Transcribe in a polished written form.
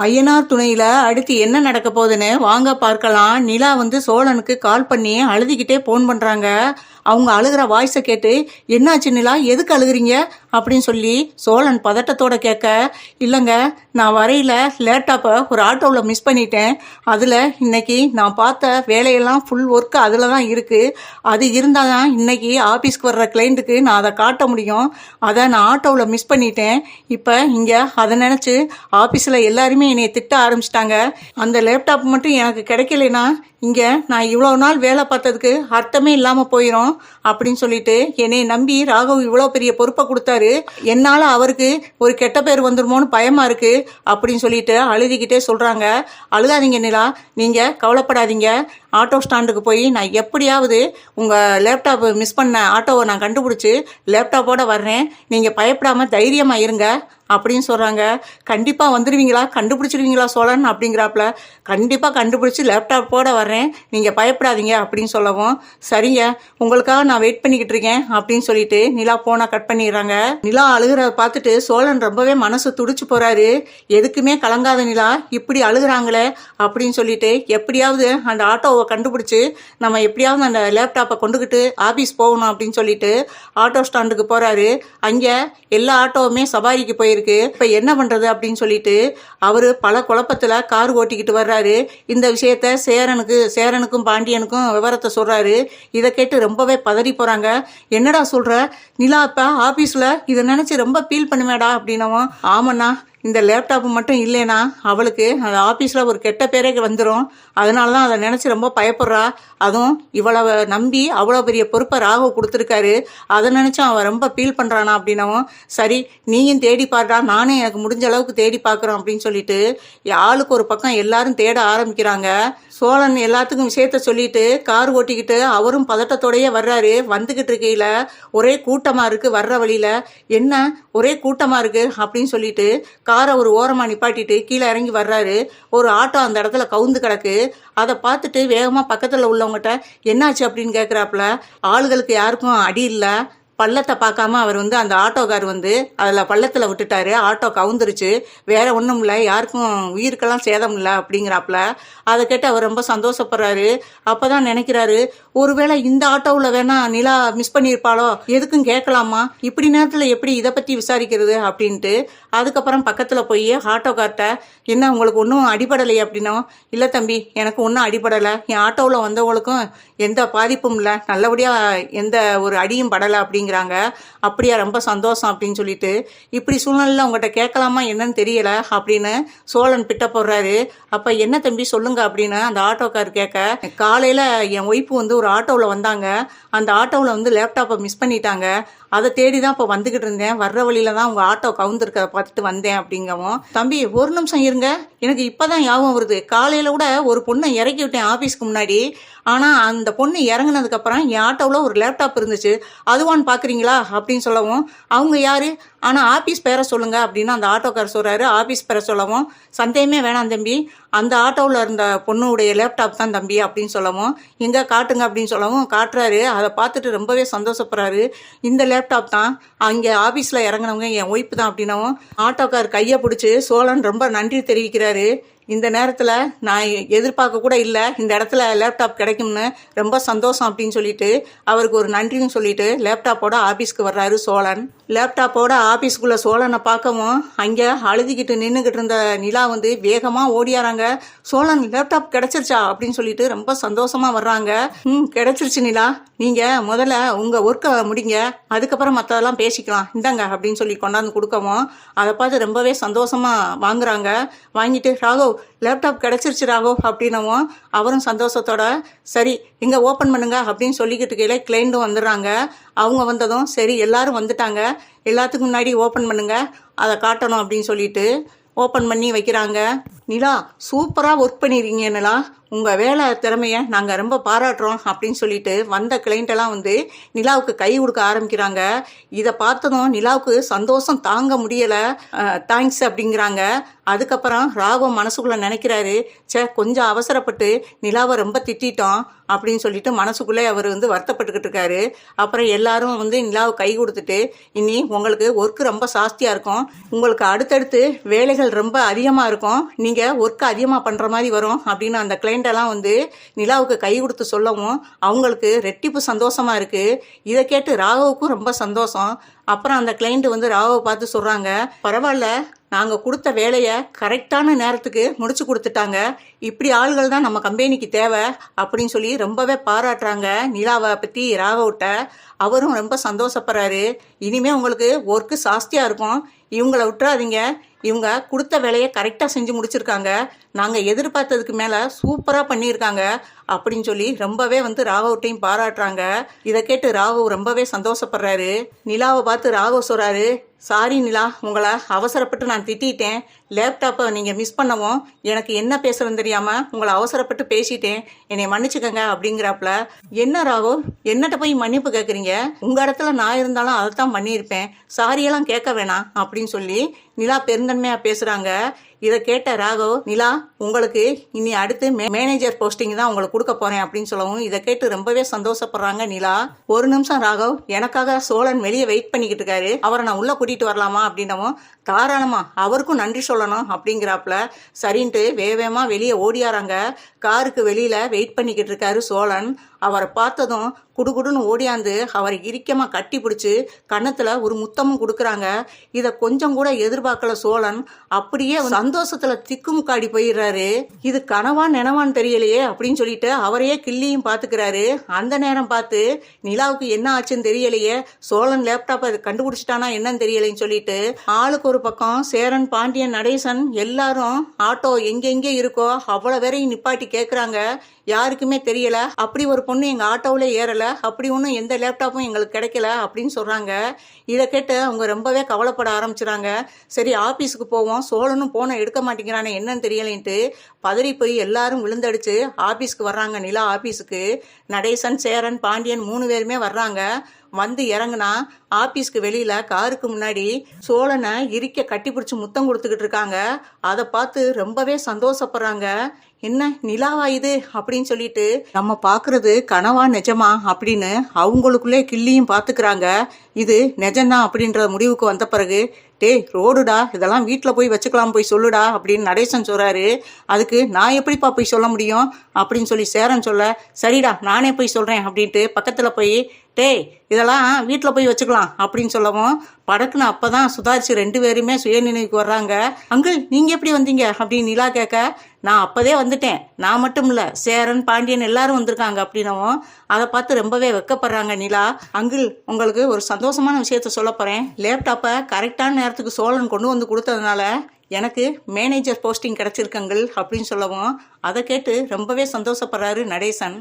ஐயனார் துணையில அடுத்து என்ன நடக்க போகுதுன்னு வாங்க பார்க்கலாம். நிலா சோழனுக்கு கால் பண்ணி அழுதுகிட்டே போன் பண்றாங்க. அவங்க அழுகிற வாய்ஸை கேட்டு, என்னாச்சு நிலா, எதுக்கு அழுகுறீங்க அப்படின்னு சொல்லி சோழன் பதட்டத்தோட கேட்க, இல்லைங்க, நான் வரையில லேப்டாப்பை ஒரு ஆட்டோவில் மிஸ் பண்ணிட்டேன். அதில் இன்னைக்கு நான் பார்த்த வேலையெல்லாம் ஃபுல் ஒர்க் அதில் தான் இருக்குது. அது இருந்தால் தான் இன்னைக்கு ஆஃபீஸ்க்கு வர்ற கிளைண்ட்டுக்கு நான் அதை காட்ட முடியும். அதை நான் ஆட்டோவில் மிஸ் பண்ணிட்டேன். இப்போ இங்கே அதை நினச்சி ஆஃபீஸில் எல்லாருமே என்னை திட்ட ஆரம்பிச்சிட்டாங்க. அந்த லேப்டாப் மட்டும் எனக்கு கிடைக்கலைன்னா இங்கே நான் இவ்வளோ நாள் வேலை பார்த்ததுக்கு அர்த்தமே இல்லாமல் போயிடும் அப்படின்னு சொல்லிட்டு என்னை நம்பி ராகவ் இவ்வளோ பெரிய பொறுப்பை கொடுத்தாரு. என்னால் அவருக்கு ஒரு கெட்ட பேர் வந்துருமோன்னு பயமாக இருக்குது அப்படின்னு சொல்லிட்டு அழுதிக்கிட்டே சொல்கிறாங்க. அழுகாதீங்க நிலா, நீங்கள் கவலைப்படாதீங்க. ஆட்டோ ஸ்டாண்டுக்கு போய் நான் எப்படியாவது உங்கள் லேப்டாப் மிஸ் பண்ண ஆட்டோவை நான் கண்டுபிடிச்சி லேப்டாப்போடு வர்றேன். நீங்கள் பயப்படாமல் தைரியமாக இருங்க அப்படின்னு சொல்கிறாங்க. கண்டிப்பாக வந்துடுவீங்களா, கண்டுபிடிச்சிடுவீங்களா சோழன் அப்படிங்கிறாப்புல. கண்டிப்பாக கண்டுபிடிச்சி லேப்டாப்போடு வர்றேன், நீங்கள் பயப்படாதீங்க அப்படின்னு சொல்லவும், சரிங்க, உங்களுக்காக நான் வெயிட் பண்ணிக்கிட்டு இருக்கேன் அப்படின்னு சொல்லிட்டு நிலா போனை கட் பண்ணிடுறாங்க. நிலா அழுகிறத பார்த்துட்டு சோழன் ரொம்பவே மனசு துடிச்சு போகிறாரு. எதுக்குமே கலங்காத நிலா இப்படி அழுகிறாங்களே அப்படின்னு சொல்லிட்டு எப்படியாவது அந்த ஆட்டோவை கண்டுபிடிச்சி நம்ம எப்படியாவது அந்த லேப்டாப்பை கொண்டுக்கிட்டு ஆஃபீஸ் போகணும் அப்படின்னு சொல்லிட்டு ஆட்டோ ஸ்டாண்டுக்கு போகிறாரு. அங்கே எல்லா ஆட்டோவுமே சவாரிக்கு போயிருக்கு. இப்ப என்ன பண்றது அப்படின்னு சொல்லிட்டு அவரு பல குழப்பத்துல கார் ஓட்டிக்கிட்டு வர்றாரு. இந்த விஷயத்த சேரனுக்கும் பாண்டியனுக்கும் விவரத்தை சொல்றாரு. இதை கேட்டு ரொம்பவே பதறி போறாங்க. என்னடா சொல்ற நிலா, இப்ப ஆபீஸ்ல இதை நினைச்சு ரொம்ப ஃபீல் பண்ணுவேடா அப்படின்னவும், ஆமாண்ணா, இந்த லேப்டாப் மட்டும் இல்லைனா அவளுக்கு அந்த ஆஃபீஸில் ஒரு கெட்ட பேரே வந்துடும். அதனால தான் அதை நினச்சி ரொம்ப பயப்படுறா. அதுவும் இவ்வளவு நம்பி அவ்வளோ பெரிய பொறுப்பை ராகவ் கொடுத்துருக்காரு. அதை நினச்சும் அவன் ரொம்ப ஃபீல் பண்ணுறானா அப்படின்னவும், சரி நீயும் தேடி பாடுறா, நானே எனக்கு முடிஞ்ச அளவுக்கு தேடி பார்க்குறோம் அப்படின்னு சொல்லிட்டு ஆளுக்கு ஒரு பக்கம் எல்லாரும் தேட ஆரம்பிக்கிறாங்க. சோழன் எல்லாத்துக்கும் விஷயத்த சொல்லிட்டு கார் ஓட்டிக்கிட்டு அவரும் பதட்டத்தோடையே வர்றாரு. வந்துகிட்டு இருக்கையில ஒரே கூட்டமா இருக்கு. வர்ற வழியில என்ன ஒரே கூட்டமா இருக்கு அப்படின்னு சொல்லிட்டு காரை ஒரு ஓரமா நிப்பாட்டிட்டு கீழே இறங்கி வர்றாரு. ஒரு ஆட்டோ அந்த இடத்துல கவுந்து கிடக்கு. அதை பார்த்துட்டு வேகமா பக்கத்துல உள்ளவங்ககிட்ட என்னாச்சு அப்படின்னு கேட்குறாப்புல. ஆளுகளுக்கு யாருக்கும் அடி இல்லை. பள்ளத்தை பார்க்காம அவர் அந்த ஆட்டோக்கார் அதில் பள்ளத்தில் விட்டுட்டாரு. ஆட்டோ கவுந்துருச்சு, வேற ஒன்றும் இல்லை, யாருக்கும் உயிருக்கெல்லாம் சேதம் இல்லை அப்படிங்கிறாப்புல. அதை கேட்டு அவர் ரொம்ப சந்தோஷப்படுறாரு. அப்போ தான் நினைக்கிறாரு, ஒருவேளை இந்த ஆட்டோவில் வேணா நிலா மிஸ் பண்ணியிருப்பாளோ, எதுக்கும் கேட்கலாமா, இப்படி நேரத்தில் எப்படி இதை பற்றி விசாரிக்கிறது அப்படின்ட்டு. அதுக்கப்புறம் பக்கத்தில் போய் ஆட்டோக்கார்ட்ட, என்ன உங்களுக்கு ஒன்றும் அடிபடலை அப்படின்னா, இல்லை தம்பி, எனக்கு ஒன்றும் அடிபடலை, என் ஆட்டோவில் வந்தவங்களுக்கும் எந்த பாதிப்பும் இல்லை, நல்லபடியாக எந்த ஒரு அடியும் படலை அப்படிங்கிறாங்க. அப்படியா, ரொம்ப சந்தோஷம் அப்படின்னு சொல்லிட்டு, இப்படி சூழ்நிலையில் உங்கள்கிட்ட கேட்கலாமா என்னன்னு தெரியல அப்படின்னு சோழன் பிட்ட போடுறாரு. அப்போ என்ன தம்பி சொல்லுங்க அப்படின்னு அந்த ஆட்டோக்கார் கேட்க, காலையில் என் ஒய்ஃபு ஒரு ஆட்டோவில் வந்தாங்க. அந்த ஆட்டோவில் லேப்டாப்பை மிஸ் பண்ணிட்டாங்க. அதை தேடி தான் இப்போ வந்துக்கிட்டு இருந்தேன். வர்ற வழியில தான் உங்கள் ஆட்டோ கவுந்துருக்க பார்த்துட்டு வந்தேன் அப்படிங்கவும், தம்பி ஒரு நிமிஷம் இருங்க, எனக்கு இப்போ தான் ஞாபகம் வருது, காலையில் கூட ஒரு பொண்ணை இறக்கி விட்டேன் ஆஃபீஸ்க்கு முன்னாடி. ஆனால் அந்த பொண்ணு இறங்கினதுக்கப்புறம் என் ஆட்டோவில் ஒரு லேப்டாப் இருந்துச்சு, அதுவான்னு பார்க்குறீங்களா அப்படின்னு சொல்லவும், அவங்க யார், ஆனால் ஆஃபீஸ் பேரை சொல்லுங்க அப்படின்னு அந்த ஆட்டோக்கார் சொல்கிறாரு. ஆஃபீஸ் பேரை சொல்லவும், சந்தேகமே வேணாம் தம்பி, அந்த ஆட்டோவில் இருந்த பொண்ணுடைய லேப்டாப் தான் தம்பி அப்படின்னு சொல்லவும், எங்கே காட்டுங்க அப்படின்னு சொல்லவும் காட்டுறாரு. அதை பார்த்துட்டு ரொம்பவே சந்தோஷப்படுறாரு. இந்த லேப்டாப் தான் அங்கே ஆஃபீஸில் இறங்கினவங்க என் ஒய்ஃபு தான் அப்படின்னவும், ஆட்டோக்கார் கையை பிடிச்சி சோழன் ரொம்ப நன்றி தெரிவிக்கிறாரு. இந்த நேரத்தில் நான் எதிர்பார்க்க கூட இல்லை இந்த இடத்துல லேப்டாப் கிடைக்கும்னு, ரொம்ப சந்தோஷம் அப்படின்னு சொல்லிட்டு அவருக்கு ஒரு நன்றியும் சொல்லிட்டு லேப்டாப்போட ஆஃபீஸ்க்கு வர்றாரு சோழன். லேப்டாப்போட ஆஃபீஸ்க்குள்ளே சோழனை பார்க்கவும் அங்கே அழுதிக்கிட்டு நின்றுக்கிட்டு இருந்த நிலா வேகமாக ஓடியாராங்க. சோழன் லேப்டாப் கிடைச்சிருச்சா அப்படின்னு சொல்லிட்டு ரொம்ப சந்தோஷமாக வர்றாங்க. கிடைச்சிருச்சு நிலா, நீங்கள் முதல்ல உங்கள் ஒர்க்கை முடிங்க, அதுக்கப்புறம் மற்றதெல்லாம் பேசிக்கலாம், இந்தாங்க அப்படின்னு சொல்லி கொண்டாந்து கொடுக்கவும் அதை பார்த்து ரொம்பவே சந்தோஷமாக வாங்குறாங்க. வாங்கிட்டு, ராகவ் லேப்டாப் கிடைச்சிருச்சு ராகவ் அப்படின்னவும் அவரும் சந்தோஷத்தோட, சரி இங்கே ஓப்பன் பண்ணுங்க அப்படின்னு சொல்லிக்கிட்டு இருக்கையில கிளைண்ட்டும் வந்துடுறாங்க. அவங்க வந்ததும், சரி எல்லாரும் வந்துட்டாங்க, எல்லாத்துக்கும் முன்னாடி ஓப்பன் பண்ணுங்க, அதை காட்டணும் அப்படின்னு சொல்லிட்டு ஓப்பன் பண்ணி வைக்கிறாங்க. நிலா சூப்பராக ஒர்க் பண்ணிடுறீங்க நிலா, உங்கள் வேலை திறமையை நாங்கள் ரொம்ப பாராட்டுறோம் அப்படின்னு சொல்லிட்டு வந்த கிளைண்ட்டெல்லாம் வந்து நிலாவுக்கு கை கொடுக்க ஆரம்பிக்கிறாங்க. இதை பார்த்ததும் நிலாவுக்கு சந்தோஷம் தாங்க முடியலை. தேங்க்ஸ் அப்படிங்கிறாங்க. அதுக்கப்புறம் ராகவ் மனசுக்குள்ளே நினைக்கிறாரு, கொஞ்சம் அவசரப்பட்டு நிலாவை ரொம்ப திட்டோம் அப்படின்னு சொல்லிட்டு மனசுக்குள்ளே அவர் வந்து வருத்தப்பட்டுக்கிட்டு இருக்காரு. அப்புறம் எல்லாரும் வந்து நிலாவை கை கொடுத்துட்டு, இனி உங்களுக்கு ஒர்க்கு ரொம்ப ஜாஸ்தியாக இருக்கும், உங்களுக்கு அடுத்தடுத்து வேலைகள் ரொம்ப அதிகமாக இருக்கும், நீங்கள் ஒர்க்கு அதிகமாக பண்ணுற மாதிரி வரும் அப்படின்னு அந்த கிளைண்டெல்லாம் வந்து நிலாவுக்கு கை கொடுத்து சொல்லவும் அவங்களுக்கு ரெட்டிப்பு சந்தோஷமாக இருக்குது. இதை கேட்டு ராகவுக்கும் ரொம்ப சந்தோஷம். அப்புறம் அந்த கிளைண்ட் வந்து ராகவை பார்த்து சொல்கிறாங்க, பரவாயில்ல, நாங்கள் கொடுத்த வேலையை கரெக்டான நேரத்துக்கு முடிச்சு கொடுத்துட்டாங்க, இப்படி ஆள்கள் தான் நம்ம கம்பெனிக்கு தேவை அப்படின்னு சொல்லி ரொம்பவே பாராட்டுறாங்க நிலாவை பற்றி ராகவ்கிட்ட. அவரும் ரொம்ப சந்தோஷப்படுறாரு. இனிமேல் உங்களுக்கு ஒர்க்கு ஜாஸ்தியாக இருக்கும், இவங்கள விட்டுறாதீங்க, இவங்க கொடுத்த வேலையை கரெக்டாக செஞ்சு முடிச்சிருக்காங்க, நாங்கள் எதிர்பார்த்ததுக்கு மேலே சூப்பராக பண்ணியிருக்காங்க அப்படின்னு சொல்லி ரொம்பவே வந்து ராகவ்ட்டையும் பாராட்டுறாங்க. இதை கேட்டு ராகவ் ரொம்பவே சந்தோஷப்படுறாரு. நிலாவை பார்த்து ராகவ் சொல்கிறாரு, சாரி நிலா, உங்களை அவசரப்பட்டு நான் திட்டேன், லேப்டாப்பை நீங்கள் மிஸ் பண்ணவும் எனக்கு என்ன பேசுகிறேன்னு தெரியாமல் உங்களை அவசரப்பட்டு பேசிட்டேன், என்னை மன்னிச்சுக்கங்க அப்படிங்கிறாப்புல. என்ன ராகவ், என்னட்ட போய் மன்னிப்பு கேட்குறீங்க, உங்கள் இடத்துல நான் இருந்தாலும் அதை தான் பண்ணியிருப்பேன், சாரியெல்லாம் கேட்க வேணாம் அப்படின்னு சொல்லி நிலா பெருந்தன்மையாக பேசுகிறாங்க. இதை கேட்ட ராகவ், நிலா உங்களுக்கு இனி அடுத்து மேனேஜர் போஸ்டிங் தான் உங்களுக்கு கொடுக்க போகிறேன் அப்படின்னு சொல்லவும் இதை கேட்டு ரொம்பவே சந்தோஷப்படுறாங்க நிலா. ஒரு நிமிஷம் ராகவ், எனக்காக சோழன் வெளியே வெயிட் பண்ணிக்கிட்டு இருக்காரு, அவரை நான் உள்ளே கூட்டிகிட்டு வரலாமா அப்படின்னவும் தாராளமா, அவருக்கும் நன்றி சொல்லணும் அப்படிங்கிறாப்புல. சரின்ட்டு வேகமாக வெளியே ஓடியாராங்க. காருக்கு வெளியில் வெயிட் பண்ணிக்கிட்டு இருக்காரு சோழன். அவரை பார்த்ததும் குடுகுடுன்னு ஓடியாந்து அவரை இறுக்கமாக கட்டி பிடிச்சி கன்னத்தில் ஒரு முத்தமும் கொடுக்குறாங்க. இதை கொஞ்சம் கூட எதிர்பார்க்கல சோழன். அப்படியே சந்தோஷத்தில் திக்குமுக்காடி போயிடுறாரு. இது கனவா நினவான்னு தெரியலையே அப்படின்னு சொல்லிட்டு அவரையே கிள்ளியும் பார்த்துக்கிறாரு. அந்த நேரம் பார்த்து நிலாவுக்கு என்ன ஆச்சுன்னு தெரியலையே, சோழன் லேப்டாப்பை கண்டுபிடிச்சிட்டானா என்னன்னு தெரியலைன்னு சொல்லிட்டு ஆளுக்கு ஒரு பக்கம் சேரன், பாண்டியன், நடேசன் எல்லாரும் ஆட்டோ எங்கெங்கே இருக்கோ அவ்வளோ வரையும் நிப்பாட்டி கேட்குறாங்க. யாருக்குமே தெரியல, அப்படி ஒரு பொண்ணு எங்கள் ஆட்டோவில் ஏறலை, அப்படி ஒன்றும் எந்த லேப்டாப்பும் எங்களுக்கு கிடைக்கல அப்படின்னு சொல்கிறாங்க. இதை கேட்டு அவங்க ரொம்பவே கவலைப்பட ஆரம்பிச்சுறாங்க. சரி ஆஃபீஸுக்கு போவோம், சோழனும் போனை எடுக்க மாட்டேங்கிறானே என்னன்னு தெரியலைன்ட்டு பதறி போய் எல்லாரும் விழுந்தடிச்சு ஆஃபீஸ்க்கு வர்றாங்க. நிலா ஆஃபீஸுக்கு நடேசன், சேரன், பாண்டியன் 3 பேருமே வர்றாங்க. வந்து இறங்குனா ஆஃபீஸ்க்கு வெளியில் காருக்கு முன்னாடி சோழனை இறுக்க கட்டி பிடிச்சி முத்தம் கொடுத்துக்கிட்டு இருக்காங்க. அதை பார்த்து ரொம்பவே சந்தோஷப்படுறாங்க. என்ன நிலாவா இது அப்படின்னு சொல்லிட்டு நம்ம பார்க்கறது கனவா நிஜமா அப்படின்னு அவங்களுக்குள்ளே கிள்ளியும் பார்த்துக்கிறாங்க. இது நிஜம்தான் அப்படின்ற முடிவுக்கு வந்த பிறகு, டேய் ரோடுடா, இதெல்லாம் வீட்டில் போய் வச்சுக்கலாம், போய் சொல்லுடா அப்படின்னு நடேசன் சொல்கிறாரு. அதுக்கு நான் எப்படிப்பா போய் சொல்ல முடியும் அப்படின்னு சொல்லி சேரன் சொல்ல, சரிடா நானே போய் சொல்கிறேன் அப்படின்ட்டு பக்கத்தில் போய், டேய் இதெல்லாம் வீட்டில் போய் வச்சுக்கலாம் அப்படின்னு சொல்லவும் படக்குன்னு அப்போ தான் சுதாரிச்சு 2 பேருமே சுயநினைவுக்கு வர்றாங்க. அங்கிள் நீங்கள் எப்படி வந்தீங்க அப்படின்னு நிலா கேட்க, நான் அப்போதே வந்துட்டேன், நான் மட்டும் இல்லை சேரன், பாண்டியன் எல்லாரும் வந்திருக்காங்க அப்படின்னவும் அதை பார்த்து ரொம்பவே வெக்கப்படுறாங்க நிலா. அங்கிள் உங்களுக்கு ஒரு சந்தோஷமான விஷயத்த சொல்ல போகிறேன், லேப்டாப்பை கரெக்டான நேரத்துக்கு சோழன் கொண்டு வந்து கொடுத்ததுனால எனக்கு மேனேஜர் போஸ்டிங் கிடச்சிருக்கு அங்கிள் அப்படின்னு சொல்லவும் அதை கேட்டு ரொம்பவே சந்தோஷப்படுறாரு நடேசன்.